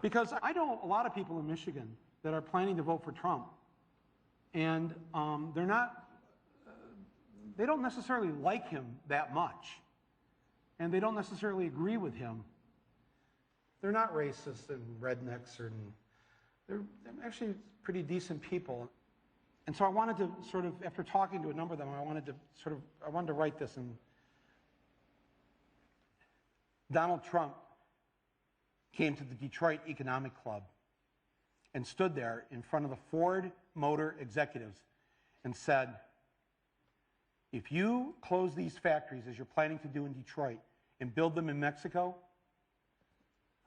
Because I know a lot of people in Michigan that are planning to vote for Trump, and they don't necessarily like him that much, and they don't necessarily agree with him. They're not racist and rednecks, they're actually pretty decent people. And so I wanted to sort of, after talking to a number of them, I wanted to write this. And Donald Trump came to the Detroit Economic Club and stood there in front of the Ford Motor executives and said, if you close these factories as you're planning to do in Detroit and build them in Mexico,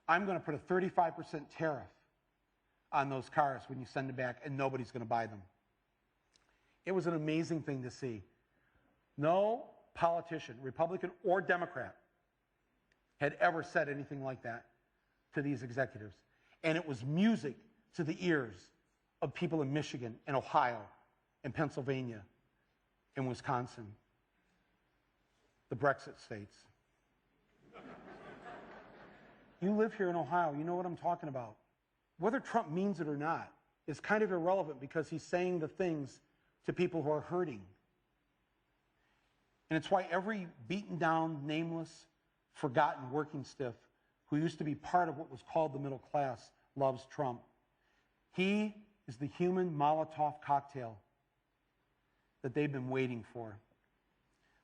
I'm going to put a 35% tariff on those cars when you send them back, and nobody's going to buy them. It was an amazing thing to see. No politician, Republican or Democrat, had ever said anything like that to these executives. And it was music to the ears of people in Michigan and Ohio and Pennsylvania and Wisconsin, the Brexit states. You live here in Ohio, you know what I'm talking about. Whether Trump means it or not is kind of irrelevant, because he's saying the things to people who are hurting. And it's why every beaten down, nameless, forgotten working stiff who used to be part of what was called the middle class loves Trump. He is the human Molotov cocktail that they've been waiting for.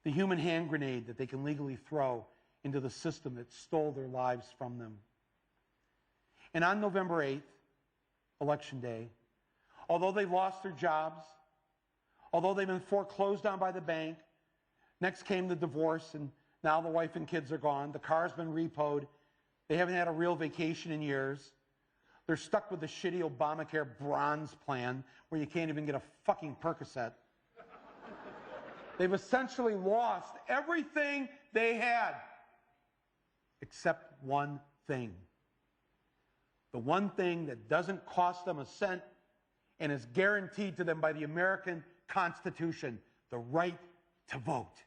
The human hand grenade that they can legally throw into the system that stole their lives from them. And on November 8th, Election Day, although they've lost their jobs, although they've been foreclosed on by the bank, next came the divorce, and now the wife and kids are gone, the car's been repoed, they haven't had a real vacation in years, they're stuck with the shitty Obamacare bronze plan where you can't even get a fucking Percocet. They've essentially lost everything they had, except one thing. The one thing that doesn't cost them a cent and is guaranteed to them by the American Constitution: the right to vote.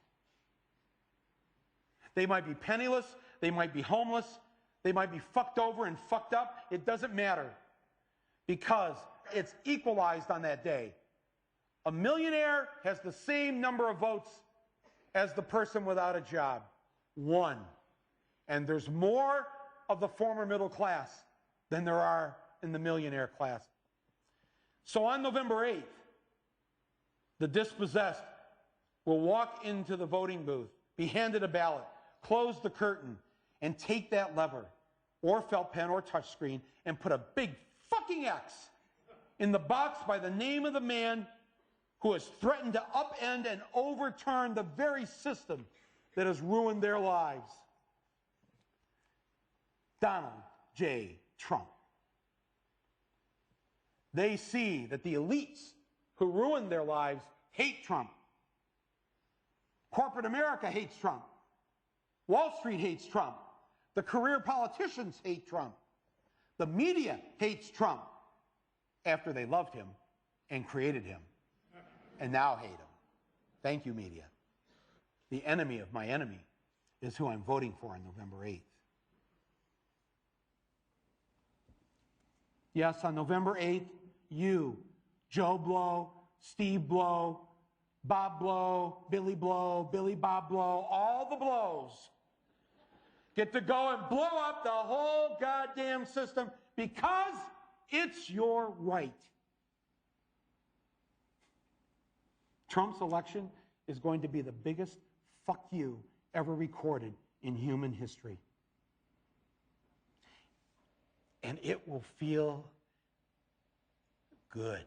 They might be penniless, they might be homeless, they might be fucked over and fucked up. It doesn't matter, because it's equalized on that day. A millionaire has the same number of votes as the person without a job. One. And there's more of the former middle class than there are in the millionaire class. So on November 8th, the dispossessed will walk into the voting booth, be handed a ballot, close the curtain, and take that lever, or felt pen, or touchscreen, and put a big fucking X in the box by the name of the man who has threatened to upend and overturn the very system that has ruined their lives. Donald J. Trump. They see that the elites who ruined their lives hate Trump. Corporate America hates Trump. Wall Street hates Trump. The career politicians hate Trump. The media hates Trump, after they loved him and created him, and now hate him. Thank you, media. The enemy of my enemy is who I'm voting for on November 8th. Yes, on November 8th, you, Joe Blow, Steve Blow, Bob Blow, Billy Bob Blow, all the blows, get to go and blow up the whole goddamn system, because it's your right. Trump's election is going to be the biggest fuck you ever recorded in human history. And it will feel good.